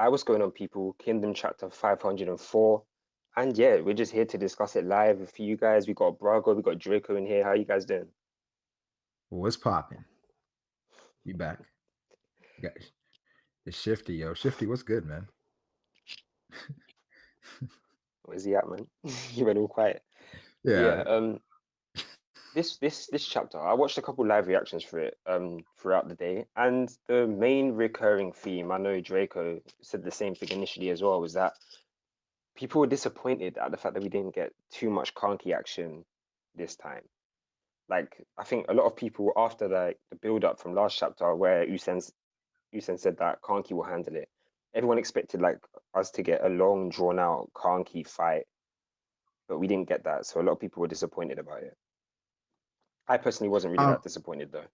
What's going on, people? Kingdom chapter 504. And yeah, we're just here to discuss it live for you guys. We got Brago, we got Draco in here. How you guys doing? What's popping? You back? You got it's Shifty, yo. Shifty, what's good, man? Where's he at, man? You went all quiet. But yeah, Yeah. this chapter, I watched a couple live reactions for it throughout the day, and the main recurring theme, I know Draco said the same thing initially as well, was that people were disappointed at the fact that we didn't get too much Kanki action this time. Like I think a lot of people after the build up from last chapter where Usen said that Kanki will handle it. Everyone expected like us to get a long drawn out Kanki fight, but we didn't get that. So a lot of people were disappointed about it. I personally wasn't really Um, that disappointed though.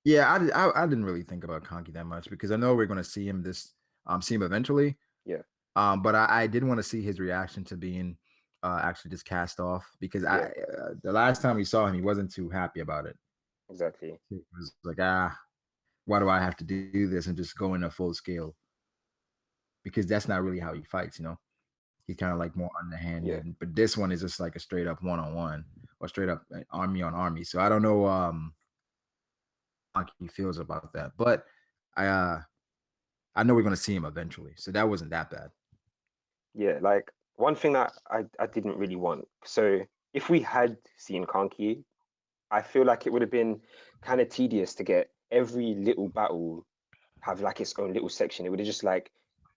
yeah, I didn't really think about Conky that much because I know we're gonna see him eventually. Yeah, But I did want to see his reaction to being actually just cast off because yeah, the last time we saw him, he wasn't too happy about it. exactly. He was like, why do I have to do this and just go in a full scale? Because that's not really how he fights, you know. He's kind of like more Yeah, underhanded, but this one is just like a straight up one on one or straight up army on army. So I don't know how he feels about that, but I uh I know we're gonna see him eventually, so that wasn't that bad. yeah. Like one thing that I didn't really want. So if we had seen Kanki, I feel like it would have been kind of tedious to get every little battle have like its own little section. It would have just like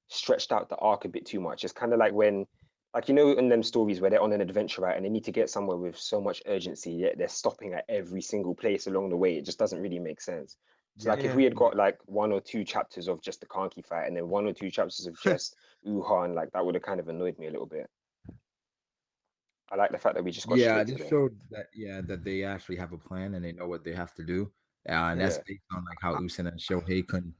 stretched out the arc a bit too much. It's kind of like when, like in them stories where they're on an adventure, right, and they need to get somewhere with so much urgency, yet they're stopping at every single place along the way. It just doesn't really make sense. So Yeah, like if we Yeah. had got like one or two chapters of just the Kanki fight, and then one or two chapters of just Wuhan, like that would have kind of annoyed me a little bit. I like the fact that we just got yeah, straight to this the showed that they actually have a plan and they know what they have to do, and that's yeah, based on like how Usain and Shohei couldn't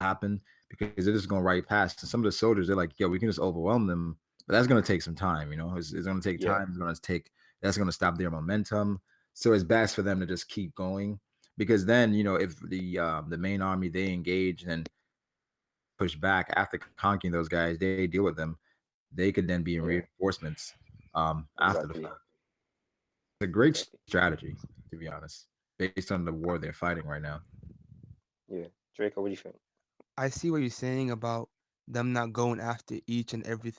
happen because they're just going right past. And some of the soldiers, they're like, "Yo, we can just overwhelm them," but that's going to take some time. You know, it's going to take yeah, time. That's going to stop their momentum. So it's best for them to just keep going because then if the main army they engage and push back after conquering those guys, they deal with them. They could then be in yeah, reinforcements after the exactly, fact. It's a great exactly. strategy, to be honest, based on the war they're fighting right now. Yeah, Draco, what do you think? I see what you're saying about them not going after each and every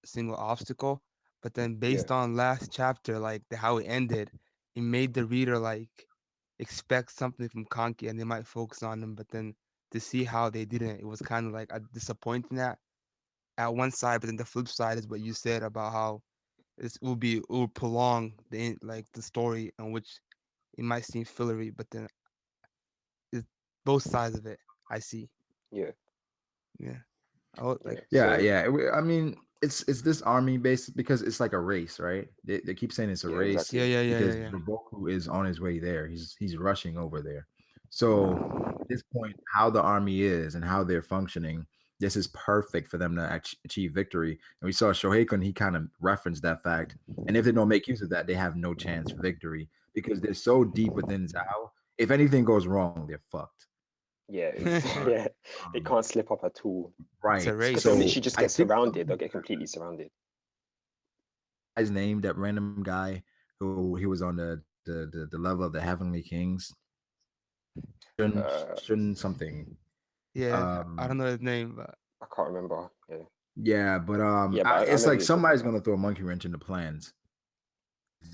single obstacle, but then Yeah, based on last chapter, like how it ended, it made the reader like expect something from Kanki and they might focus on him, but then to see how they didn't, it was kind of like a disappointing at one side, but then the flip side is what you said about how it will prolong like the story in which it might seem fillery, but then it's both sides of it. I see. yeah, Yeah. I would yeah. like. Yeah, So yeah. I mean, it's this army based because it's like a race, right? They keep saying it's a yeah, race Yeah, exactly. yeah, yeah, yeah, because yeah. Boku is on his way there. He's rushing over there. So at this point, how the army is and how they're functioning, this is perfect for them to achieve victory. And we saw Shoheikun, he kind of referenced that fact. And if they don't make use of that, they have no chance for victory because they're so deep within Zhao. If anything goes wrong, they're fucked. Yeah, yeah. They Um, can't slip up at all It's a right. because they'll race. So literally just I get think surrounded. They'll something get completely surrounded. guy's name, that random guy who he was on the level of the Heavenly Kings. Uh, Shouldn't something. Yeah, I don't Um know his name, but I can't remember. Yeah, yeah, but yeah, but I it's know who like you're talking somebody's about. gonna throw a monkey wrench into plans.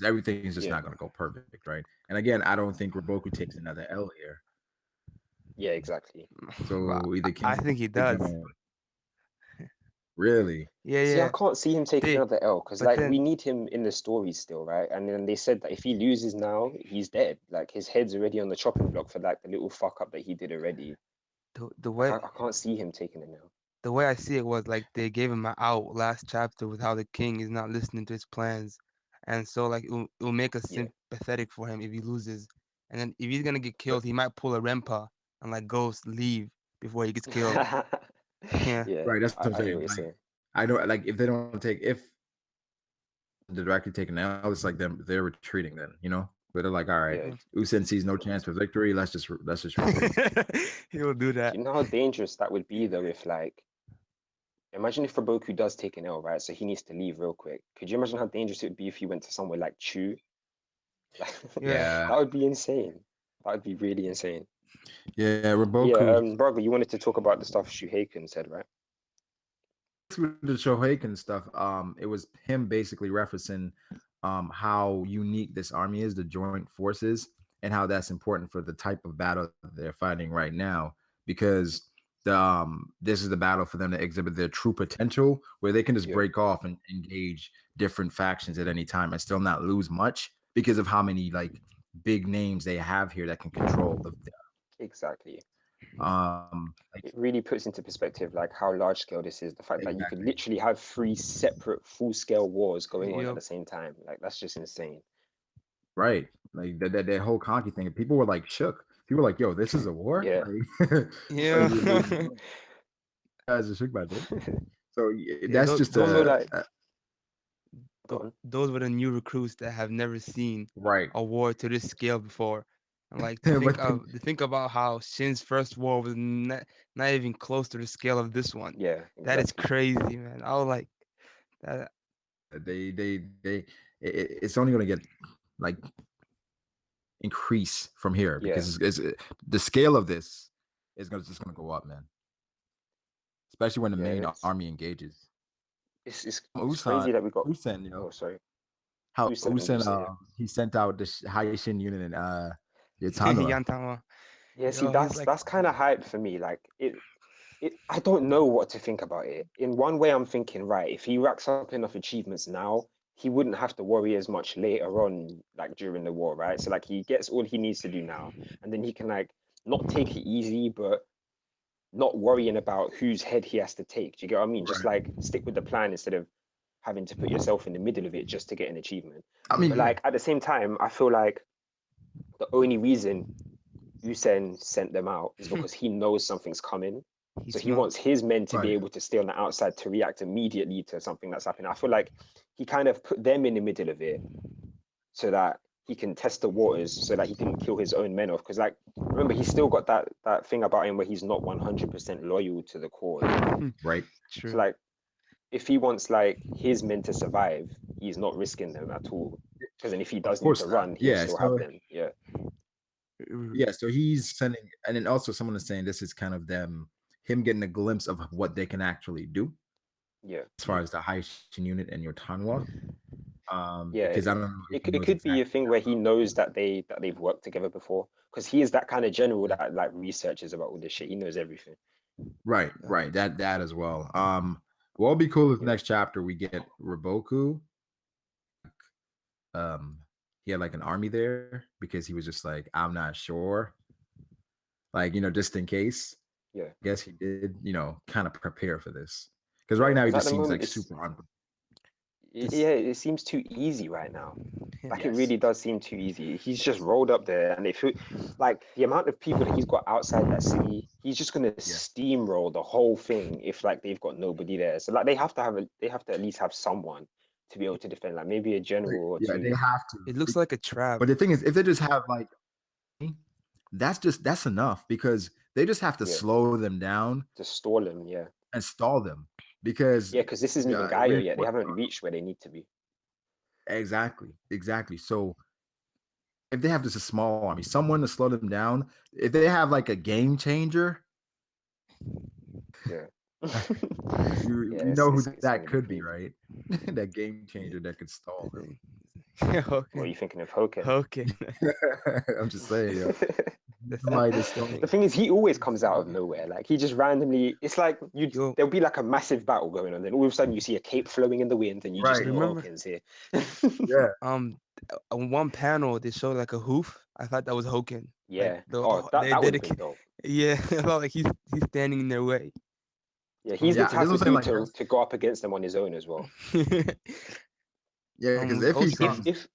Everything's just Yeah, not gonna go perfect, right? And again, I don't think Roboku takes another L here. yeah, exactly. but So either I King think he is does. gonna really. Yeah, See, I yeah. can't see him taking They, another L because but like then we need him in the story still, right? And then they said that if he loses now, he's dead. Like his head's already on the chopping block for like the little fuck up that he did already. the Like way I can't see him taking it now. the way I see it was like they gave him an out last chapter with how the king is not listening to his plans, and so like it will make us Yeah, sympathetic for him if he loses, and then if he's gonna get but killed, he might pull a Rempa and like leave before he gets killed. Yeah. yeah, Right, that's what I'm I hear saying. what you're Like saying. I don't like if they don't take if they're directly taking an L, it's like they're retreating then, you know? But they're like, all right, Yeah, Usen sees no chance for victory. Let's just retreat. He will do do that. you know how dangerous that would be though if like imagine if Raboku does take an L, right? So he needs to leave real quick. Could you imagine how dangerous it would be if he went to somewhere like Chu? Like Yeah. Yeah, that would be insane. That would be really insane. yeah, But yeah, Raboku. Braga, you wanted to talk about the stuff Shuheiken said, right? With the Shoheiken stuff, it was him basically referencing how unique this army is, the joint forces, and how that's important for the type of battle they're fighting right now. Because this is the battle for them to exhibit their true potential, where they can just Yeah, break off and engage different factions at any time and still not lose much because of how many like big names they have here that can control the exactly. like It really puts into perspective like how large scale this is. The fact that you could exactly literally have three separate full scale wars going on at Yep. the same time. Like that's just insane. right. Like that whole Conky thing. People were like shook. People were like, "Yo, this is a war." Yeah. Yeah. You guys are shook by this. So Yeah. that's Those just Also, like, go on. those were the new recruits that have never seen right. a war to this scale before. And like But then, to think about how Shin's first war was not even close to the scale of this one. Yeah, That is exactly. crazy, man. I was like that. it's only going to get like increase from here Yeah, because the scale of this is just going to go up, man. Especially when the yeah. main army engages. It's crazy Usan, that we got. Usan, you know Oh, sorry. how Who sent? I'm Usan, just saying. he sent out this Haishin unit in Yatanwa. Yantama. Yeah, see, Yo, he's like, that's kind of hype for me. Like I don't know what to think about it. In one way, I'm thinking, right, if he racks up enough achievements now, he wouldn't have to worry as much later on, like during the war, right? So like he gets all he needs to do now, and then he can like not take it easy, but not worrying about whose head he has to take. Do you get what I mean? Just Right. like stick with the plan instead of having to put yourself in the middle of it just to get an achievement. I But mean, yeah, like at the same time, I feel like the only reason Usain sent them out is because he knows something's coming. he's So he smart. wants his men to be right. able to stay on the outside to react immediately to something that's happening. I feel like he kind of put them in the middle of it so that he can test the waters so that he didn't kill his own men off. Because like remember, he's still got that thing about him where he's not 100% loyal to the cause. Right. So True. like if he wants like his men to survive, he's not risking them at all. Because then if he Of does need course to not. run, he'll Yeah. still have So them. Yeah, so he's sending, and then also someone is saying this is kind of him getting a glimpse of what they can actually do yeah. as far as the Haishin unit and your Tanwa. Yeah, Because I don't know if he it knows could be a exactly. thing where he knows that they've worked together before because he is that kind of general that like researches about all this shit. He knows everything. Right, right. That as well. What would be cool if Yeah, next chapter we get Raboku. Um, he had like an army there because he was just like, I'm not sure. Like, just in case. yeah, I guess he did, kind of prepare for this. Because right yeah. now he Because at just the seems moment like super This yeah, it seems too easy right now. yeah. Like it yes. really does seem too easy. He's just rolled up there, and if like the amount of people that he's got outside that city, he's just gonna Yeah. steamroll the whole thing if like they've got nobody there. So like they have to at least have someone to be able to defend, like maybe a general or Yeah, they two. have to. It looks like a trap. But the thing is, if they just have like that's enough because they just have to Yeah, slow them down to stall him. Yeah. and stall them because Yeah, because this isn't even Gaio yet. They reinforce haven't reached where they need to be. exactly. So if they have just a small army, someone to slow them down, if they have like a game changer, Yeah. you Yeah, we know who it's that gonna be could be, crazy. right? That game changer that could stall them. What are Okay. you thinking of Hoken? Okay. I'm just saying, That's somebody to the stall. The thing. thing is, he always comes out of nowhere. Like he just randomly. It's like you. Yo, There'll be like a massive battle going on, then all of a sudden you see a cape flowing in the wind, and you just Right. know remember Hoken's here. Yeah. on one panel they showed like a hoof. I thought that was Hoken. Like Yeah. Oh, they that would have been dedicated. dope. Yeah, I felt like he's standing in their way. Yeah, he's the Um, Yeah. This type was of saying dude like that's to go up against them on his own as well. yeah, because was if he Osan. comes, If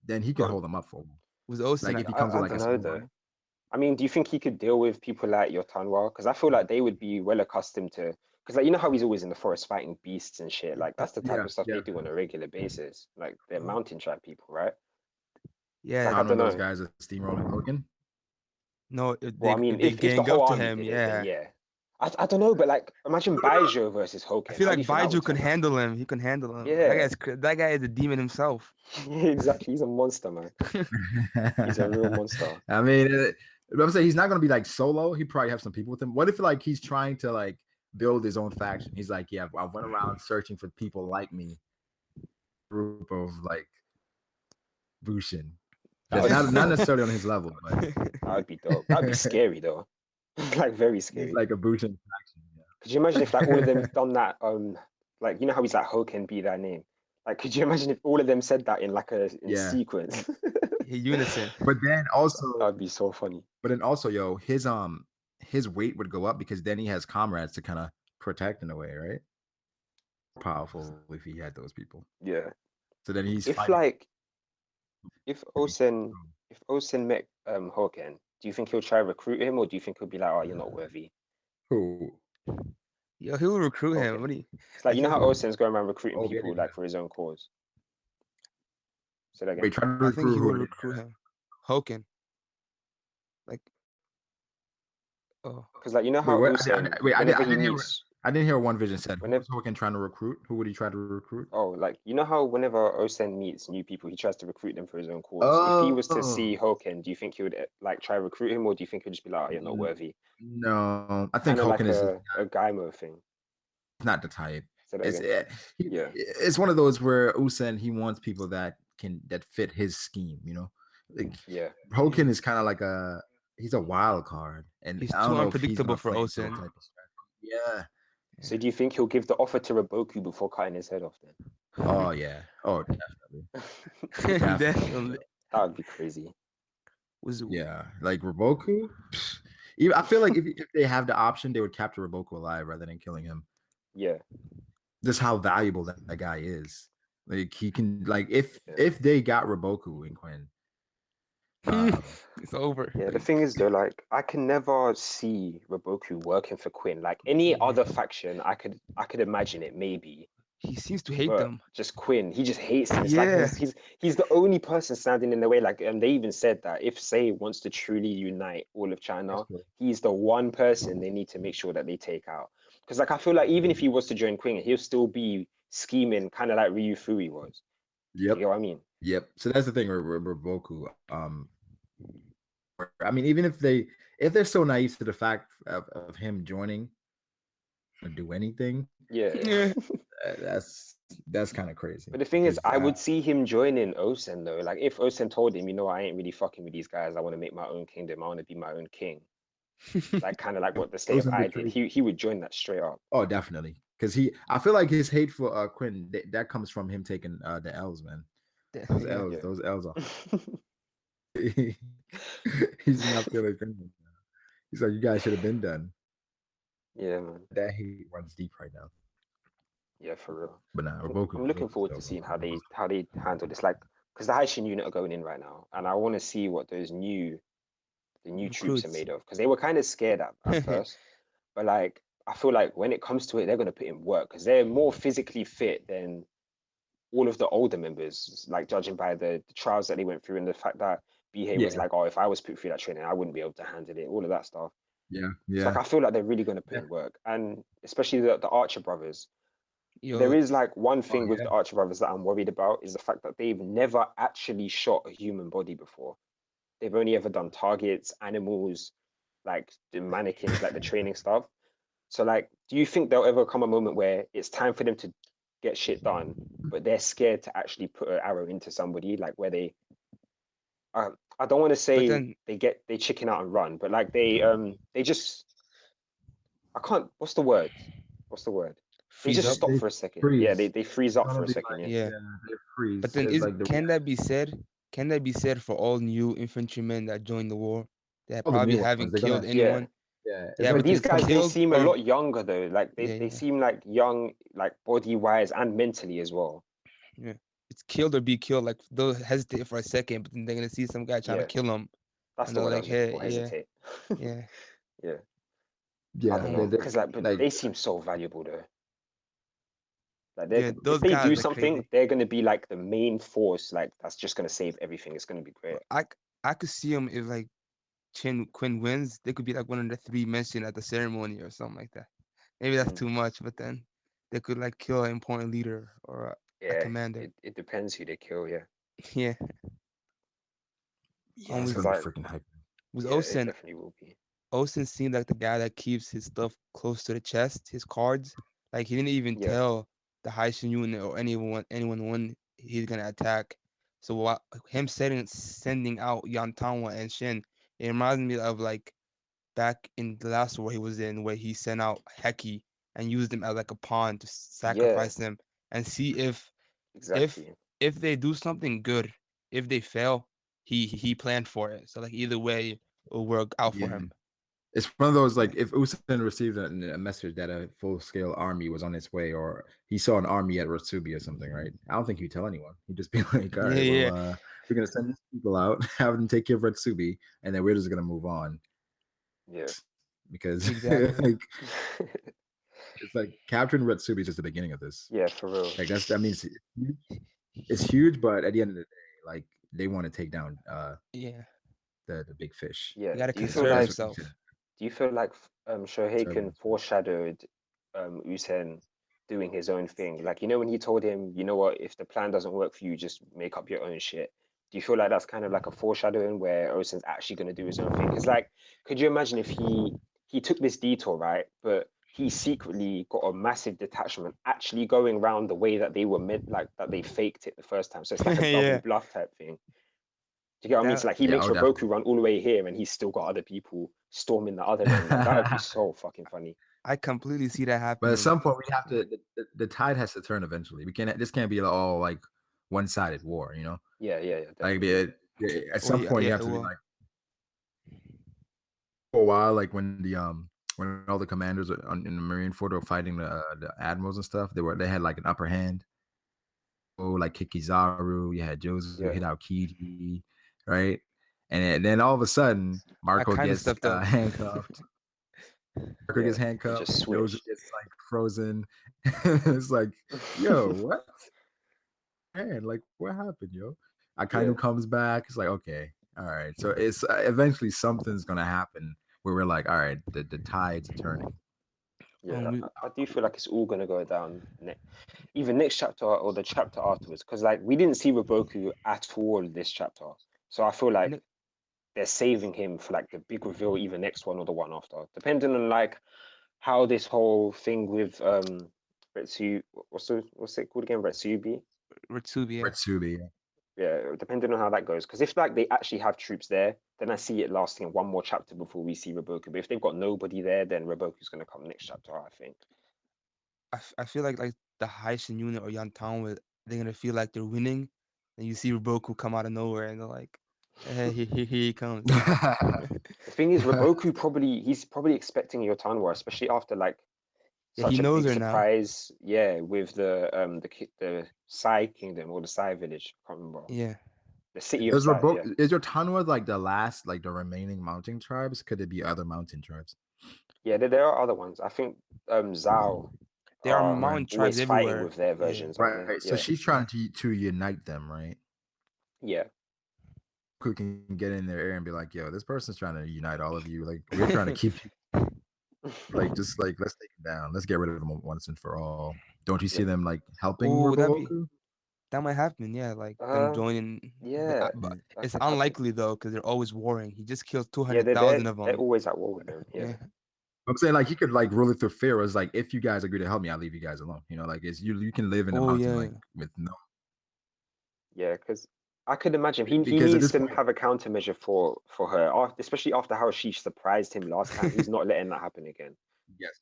then he go can on. hold them up for him. Was Osan. Like I if he think. comes with I like don't a know small though. army. I mean, do you think he could deal with people like Yotanwa? Because I feel like they would be well accustomed to. Because like you know how he's always in the forest fighting beasts and shit. Like that's the type Yeah, of stuff yeah. they do on a regular basis. Like they're Oh, mountain tribe people, right? So yeah. like I Down when don't those know. guys are steamrolling Hogan. No, Well, I if mean, they if the gang whole up to army him, did it, then yeah. yeah. I don't know, but like imagine Baijo versus I Hoken. feel How do like you think that Baiju would could turn out? handle him. He can handle him. Yeah, That guy is a demon himself. exactly. He's a monster, man. He's a real monster. I mean, I'm saying he's not gonna be like solo. He probably have some people with him. What if like he's trying to like build his own faction? He's like, yeah, I went around searching for people like me, group of like Bushin. That That's would be not dope. necessarily on his level, but That would be dope. That'd be scary though. Like very he's scary. like a Bushin faction. Could you imagine if like all of them done that? Like you know how he's like Hoken be thy name. Like could you imagine if all of them said that in like a in Yeah. sequence? Unison. But then also, That'd be so funny. yo, his weight would go up because then he has comrades to kind of protect in a way, right? Powerful if he had those people. Yeah. So then he's If fighting. like if Osen met Hoken, do you think he'll try to recruit him, or do you think he'll be like, oh, you're not worthy, Who? Yo, he will recruit him. Hoken? What do you It's like like? you know how Osen's going around recruiting Oh, people getting like for his own cause. Say that again. wait, trying to I think recruit he who? will recruit him. Hoken. Like, oh, Because like you know Wait, how what? Osen, Wait, whenever I he didn't hear. meets, I didn't hear what One Vision said. Who whenever was Hogan trying to recruit? Who would he try to recruit? oh like you know how whenever Osen meets new people, he tries to recruit them for his own cause. If he was to see Oh, Hoken, do you think he would like try to recruit him, or do you think he'd just be like, oh, you're not worthy? no. I think Kind of Hogan like is a Gaimo thing. not the type. Say that It's again. Yeah, it's one of those where Usain he wants people that fit his scheme. You know, like yeah. Hogan is kind of like he's a wild card, and he's I too don't know if he's unpredictable gonna for play those Osen. type of strategy. Yeah. So do you think he'll give the offer to Raboku before cutting his head off then? Oh yeah. Oh definitely. Definitely. Definitely. That would be crazy. Was Yeah, like Raboku. I feel like if they have the option, they would capture Raboku alive rather than killing him. Yeah, Just how valuable that guy is. Like he can like yeah. if they got Raboku and Quinn, um, it's over. Yeah, the like thing is though, like I can never see Raboku working for Quinn. Like any Yeah. other faction, I could imagine it maybe, He seems to hate but them. just Quinn, he just hates him. It's like Yeah. he's the only person standing in the way. Like, and they even said that if Say wants to truly unite all of China, he's the one person they need to make sure that they take out. Because like I feel like even if he was to join Quinn, he'll still be scheming, kind of like Ryu Fui was. Do you yep, get what I mean? yep. So that's the thing with Raboku. I mean, even if they're so naive to the fact of him joining to do anything, Yeah. Yeah. that's kind of crazy But the thing is, because I would see him joining Osen though. Like if Osen told him, you know, I ain't really fucking with these guys. I want to make my own kingdom. I want to be my own king. Like kind of like what the state those of are the I did. crazy. He would join that straight up. Oh, definitely. Because I feel like his hate for Quinn that comes from him taking the L's, man. Yeah. Yeah. Those L's are. He's not feeling Quinn. He's like, you guys should have been done. Yeah, man. That hate runs deep right now. Yeah, for real. But nah, I'm looking forward to seeing how they handle this. Like, because the Haitian unit are going in right now, and I want to see what the new troops are Recruits. made of. Because they were kind of scared at first, but like I feel like when it comes to it, they're gonna put in work because they're more physically fit than all of the older members, like judging by the trials that they went through and the fact that BH was yeah, like, oh, if I was put through that training, I wouldn't be able to handle it, all of that stuff. yeah, So like yeah. I feel like they're really going to put in work. And especially the Archer brothers. There Yo, is like one Oh thing with yeah. the Archer brothers that I'm worried about is the fact that they've never actually shot a human body before. They've only ever done targets, animals, like the mannequins, like the training stuff. So like, do you think there'll ever come a moment where it's time for them to get shit done, but they're scared to actually put an arrow into somebody, like where I don't want to but say then they chicken out and run, but like they just I can't. What's the word? What's the word? They freeze just up. stop They for a second. Yeah, they freeze. they freeze It's up gonna for a be second. like Yeah, Yeah. they But freeze. then It's is like the can that be said? Can that be said for all new infantrymen that joined the war that all the probably new ones. haven't They're killed gonna yeah. anyone? it's Yeah, gonna But but these then keep guys, coming. they killed seem a or lot younger though. Like they yeah, they yeah, seem like young, like body wise and mentally as well. yeah. It's killed or be killed. Like they'll hesitate for a second, but then they're gonna see some guy trying to Yeah, kill them, that's and the they're word I like, was looking hey, for. yeah, Hesitate. yeah. Yeah, I Yeah, don't Um, know, cause like, but like they seem so valuable though. Like yeah, if those they do guys are something, crazy. they're gonna be like the main force. Like that's just gonna save everything. It's gonna be great. But I could see them if like Chin Quinn wins, they could be like one of the three mentioned at the ceremony or something like that. Maybe that's Mm. too much, but then they could like kill an important leader or a Yeah, commander. it depends who they kill. Yeah, Yeah. Yeah, it's because Was gonna be like freaking hype. was yeah, it Osen definitely will be. Osen seemed like the guy that keeps his stuff close to the chest, his cards. Like he didn't even Yeah, tell the Haitian unit or anyone when he's gonna attack. So what him sending out Yantawa and Shin, it reminds me of like back in the last war he was in, where he sent out Heki and used them as like a pawn to yeah, sacrifice them and see if exactly. if they do something good, if they fail, he planned for it. So like either way, it will work out for Yeah. him. It's one of those Yeah. like if Usain received a message that a full scale army was on its way, or he saw an army at Ratsubi or something, right? I don't think he'd tell anyone. He'd just be like, "All Yeah, right, well, yeah, we're gonna send these people out, have them take care of Ratsubi, and then we're just gonna move on." Yeah, Because exactly. like it's like capturing Ratsubi is just the beginning of this. yeah, for real. Like that means it's huge, but at the end of the day, like they want to take down Yeah, the big fish. Yeah. you gotta Do you feel conserve That's like what he said. yourself. Shoheiken foreshadowed Usain doing his own thing? Like, when he told him, you know what, if the plan doesn't work for you, just make up your own shit. Do you feel like that's kind of like a foreshadowing where Osen's actually going to do his own thing? Because, like, could you imagine if he took this detour, right? But he secretly got a massive detachment actually going around the way that they were meant, like that they faked it the first time. So it's like a double Yeah, bluff type thing. Do you get what I mean? So that like he Yeah, I makes would definitely. Roboku run all the way here, and he's still got other people storming the other end. Like that would be so fucking funny. I completely see that But at happening. some point, we have to. The tide has to turn eventually. We can't. This can't be all like one sided war. You know, Yeah, yeah, yeah, like definitely. at Oh some yeah, point yeah, you have to be well, like for a while, like when all the commanders in the Marine Fort were fighting the admirals and stuff. They had like an upper hand. Oh, like Kikizaru, you had Jozu Yeah, hit out Kiji, right? And then all of a sudden, I Marco kind of gets stepped up. handcuffed. Marco yeah. gets It handcuffed. just Jozu switched. gets like frozen. It's like, yo, what? Man, like what happened, yo? Yeah, Akainu comes back. It's like, okay, all right. So it's eventually something's gonna happen where we're like, all right, the tides are turning. yeah. We, I do feel like it's all gonna go down even next chapter or the chapter afterwards. Because like we didn't see Roboku at all this chapter, so I feel like ne- they're saving him for like the big reveal, either next one or the one after, depending on like how this whole thing with Retsu, what's it called again? Retsubi. Ritsubia. Retsubi. Yeah, depending on how that goes. Because if like they actually have troops there, then I see it lasting one more chapter before we see Roboku. But if they've got nobody there, then Roboku's gonna come next chapter, I think. I feel like the Haitian unit or Yantan, they're gonna feel like they're winning, and you see Roboku come out of nowhere, and they're like, "Hey, here he comes." The thing is, Roboku he's probably expecting Yotanwa, especially after like Yeah, he such a knows big her now. surprise. Yeah, with the Sai Kingdom or the Sai village. I can't remember. Yeah, The city of Sai. Yeah, Is your Tanwa like the last, like the remaining mountain tribes? Could it be other mountain tribes? yeah. There are other ones. I think Zhao there are are Right. mountain tribes always fighting everywhere. with their Yeah, versions, aren't Right. they? So Yeah, she's trying to unite them, right? yeah. Who can get in their ear and be like, yo, this person's trying to unite all of you. Like, we're trying to keep you like just like let's take them down. Let's get rid of them once and for all. Don't you see Yeah. them like helping oh, Roboku? that might happen. Yeah, like them Uh, joining. yeah, But that it's could happen. unlikely though, because they're always warring. He just kills two Yeah, hundred they're thousand they're of they're them. always at war with them. Yeah, Yeah. I'm saying like he could like rule it through fear. It's like if you guys agree to help me, I'll leave you guys alone. You know, like it's you can live in a Oh mountain yeah, like yeah. with no yeah. Because I could imagine he because at needs this to point, have a countermeasure for her, especially after how she surprised him last time. He's not letting that happen again. yes.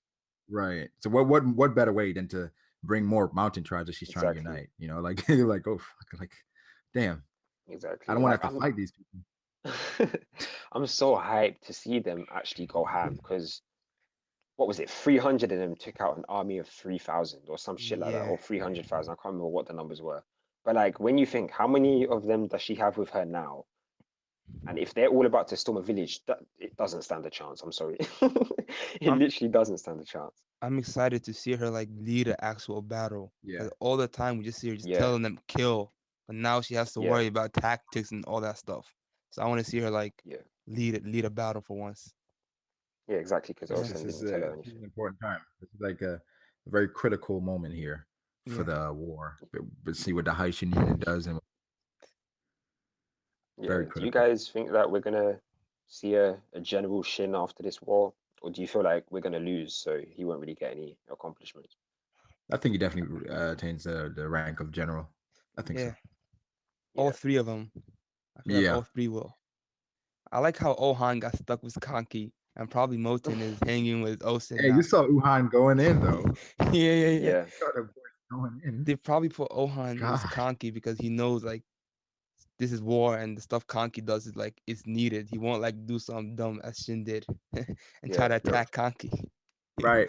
Right. So what better way than to bring more mountain tribes that she's trying to Exactly, unite? You know, like like oh fuck, like damn, I exactly. don't want Like to have to fight these people. I'm so hyped to see them actually go ham because what was it? 300 of them took out an army of 3,000 or some shit like that, Yeah. or 300,000. I can't remember what the numbers were. But like when you think how many of them does she have with her now? And if they're all about to storm a village, that it doesn't stand a chance. I'm sorry. It I'm literally doesn't stand a chance. I'm excited to see her like lead an actual battle. Yeah. Cause all the time we just see her just Yeah, telling them kill, but now she has to yeah, worry about tactics and all that stuff. So I want to see her like yeah. lead a battle for once. Yeah, exactly, because Yeah, Osen didn't tell her This is anything. an important time. This is like a very critical moment here for yeah, the war. But see what the Haitian unit does, and Yeah. very Do you critical. guys think that we're gonna see a general Shin after this war, or do you feel like we're gonna lose, so he won't really get any accomplishments? I think he definitely attains the rank of general. I think so. yeah. All Yeah. three of them. I feel like Yeah. all three will. I like how Ohan got stuck with Kanki, and probably Moten is hanging with Osen Hey, you now. saw Uhan going in though. Yeah, yeah, yeah. Yeah. Saw the boy going in. They probably put Ohan with God. Kanki because he knows like this is war and the stuff Kanki does is like it's needed. He won't like do something dumb as Shin did and try Yeah. to Yep. attack Kanki. Right.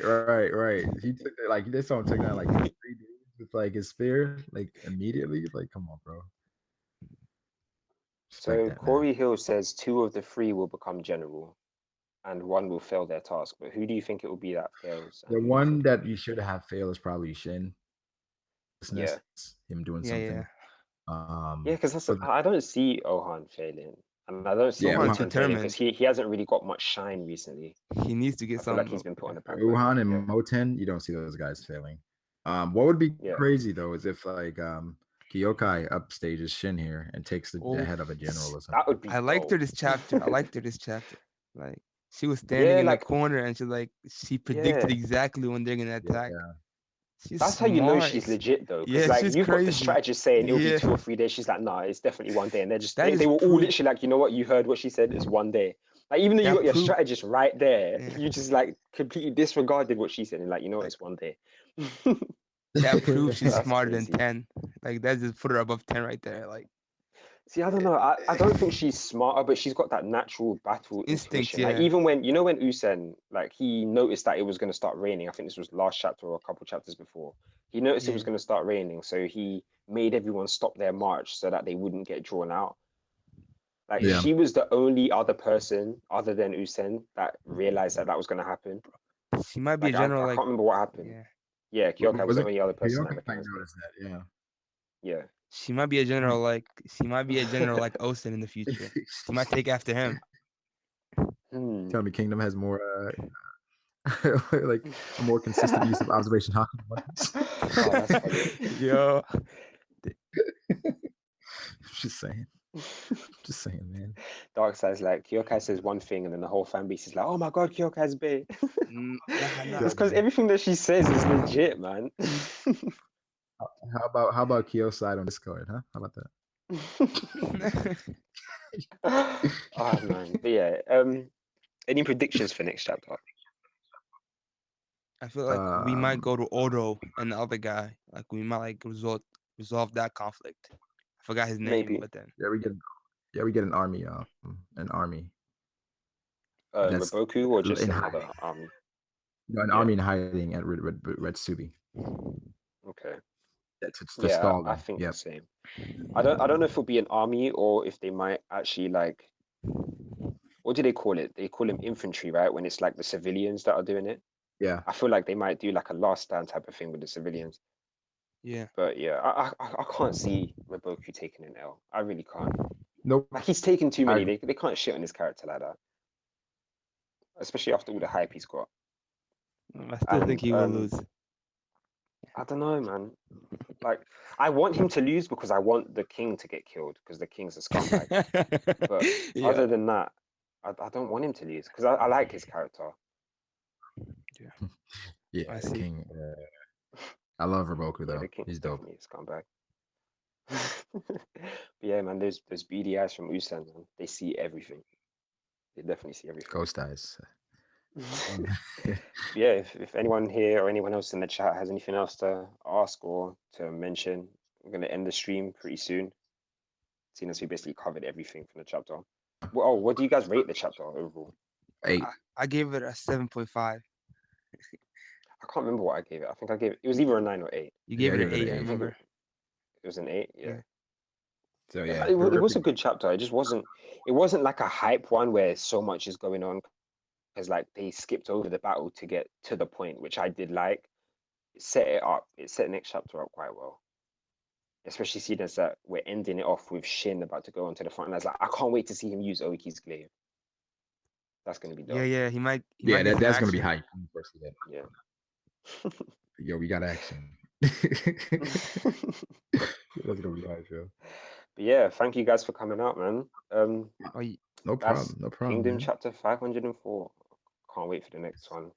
He took it like this song took down like 3 dudes with like his spear, like immediately. Like, come on, bro. Respect So that, man. Corey Hill says two of the three will become general, and one will fail their task. But who do you think it will be that fails, and The who do you one think it will that you be? should have failed is probably Shin. Yeah. Him doing Yeah, yeah. something. Yeah, because For the I don't see Ohan failing, and I don't see yeah, Ohan's Uhan, Moten failing because determined. he hasn't really got much shine recently. He needs to I get feel like some. he's been put on Yeah. the back burner. Uhan Yeah, and Moten, you don't see those guys failing. What would be yeah. crazy though is if like Kyokai upstages Shin here and takes the Oh, head of a general or That something. would I be liked her dope. this chapter. I liked her this chapter. Like she was standing Yeah, in the like corner and she predicted yeah. exactly when they're gonna attack. Yeah. She's That's how you know smart. she's legit though, because Yeah, like she's you've got the crazy. strategist saying it'll be Yeah, 2 or 3 days. She's like, nah, it's definitely one day, and that they is were all proof. literally like, you know what, you heard what she said, it's one day. Like even though you That got your proof. strategist right there, Yeah, you just like completely disregarded what she said and like, you know what, Like it's one day. that proves she's That's smarter than crazy. 10. Like that just put her above 10 right there. Like See, I don't know. I don't think she's smarter, but she's got that natural battle instinct. intuition. Like Yeah, even when you know when Usain, like he noticed that it was gonna start raining. I think this was last chapter or a couple chapters before. He noticed it was yeah, gonna start raining, so he made everyone stop their march so that they wouldn't get drawn out. Like yeah. yeah. she was the only other person other than Usain that realized that that was gonna happen. She might be a Like general. I like can't remember what happened. yeah, Yeah, Kyokai was Was the it only other person that Kyokai? I recognized it. noticed that, yeah. Yeah. she might be a general. Like she might be a general like Osen in the future. She might take after him. Hmm. Tell me Kingdom has more like a more consistent use of observation hockey than One Piece. Oh, that's funny. Yo, Just saying. Just saying, man. Dark Side's like Kyokai says one thing, and then the whole fan base is like, "Oh my god, Kyokai's bae." nah, nah. It's because everything that she says is legit, man. How about Kiyoside on Discord, huh? How about that? Oh man, but yeah. Any predictions for next chapter? I feel like we might Um go to Odo and the other guy. Like we might like resolve that conflict. I forgot his name, Maybe but then yeah, we get an army that's Raboku or just in another hiding. army. No, an Yeah. army in hiding at Red Subi. Okay. That's to Yeah, stall I them. think the Yep. same. I don't know if it'll be an army or if they might actually like what do they call it? They call them infantry, right? When it's like the civilians that are doing it. Yeah. I feel like they might do like a last stand type of thing with the civilians. yeah, But yeah, I can't see Raboku taking an L. I really can't. Nope. Like he's taken too I many. agree. They can't shit on his character like that, especially after all the hype he's got. I still think And he will lose. I don't know, man. Like I want him to lose because I want the king to get killed because the king's a scumbag. But Yeah, other than that, I don't want him to lose because I like his character. yeah, Yeah, I the see. king. I love Raboku Yeah, though. the king's He's dope. definitely a scumbag. But yeah, man, those beady eyes from Usan, man. They see everything. They definitely see everything. Ghost eyes. Yeah, if anyone here or anyone else in the chat has anything else to ask or to mention, we're gonna end the stream pretty soon, seeing as we basically covered everything from the chapter. Well, oh, what do you guys rate the chapter overall? 8. I gave it a 7.5. I can't remember what I gave it. I think I gave it. It was You, either a 9 or 8. you Yeah, gave I it an gave it an 8. I I 8. think remember. it was an 8. Yeah. Yeah, So Yeah, yeah, it was a good chapter. It just wasn't. It wasn't like a hype one where so much is going on because like they skipped over the battle to get to the point, which I did like. It set it up. It set the next chapter up quite well. Especially seeing as that we're ending it off with Shin about to go onto the front lines. Like I can't wait to see him use Oki's glaive. That's gonna be Yeah, dope. yeah. He might Yeah, get some that's gonna be action. hype. Let me first see that. Yeah. Yo, we got action. That's gonna be hype, yo. But yeah, thank you guys for coming out, man. Oh, That's No problem, Kingdom man. chapter 504. Can't wait for the next one.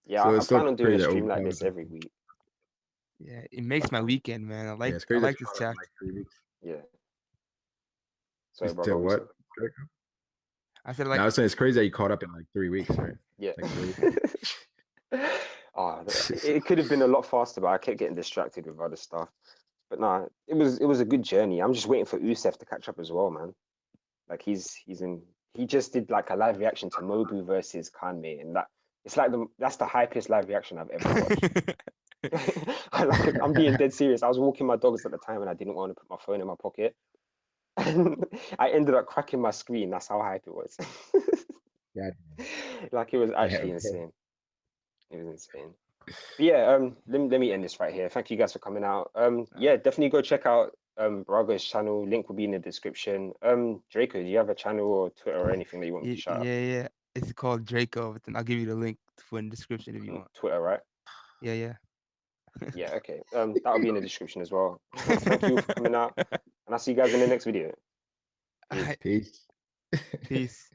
Yeah, So I it's still plan on doing a crazy that we stream like caught this up in. every week. yeah. It makes my weekend, man. Yeah, it's I crazy that like you this caught up in chapter. like 3 weeks. Yeah. You Sorry, bro. said What were you what? saying? I said No, like I was saying it's crazy that you caught up in like 3 weeks, right? Yeah. Like three. Oh, it could have been a lot faster, but I kept getting distracted with other stuff. But nah, it was a good journey. I'm just waiting for Usef to catch up as well, man. Like he just did like a live reaction to Mobu versus Kanme, and it's like that's the hypest live reaction I've ever watched. Like I'm being dead serious. I was walking my dogs at the time and I didn't want to put my phone in my pocket. And I ended up cracking my screen. That's how hype it was. Yeah, Like it was yeah, actually bro. insane. It was insane. But yeah, let me end this right here. Thank you guys for coming out. Yeah, definitely go check out Brago's channel. Link will be in the description. Draco, do you have a channel or Twitter or anything that you want me to shout out? yeah, yeah. It's called Draco, but then I'll give you the link for in the description if you want. Twitter, right? Yeah, yeah. Yeah, okay. That'll be in the description as well. Thank you for coming out, and I'll see you guys in the next video. Peace. Alright, Peace. peace.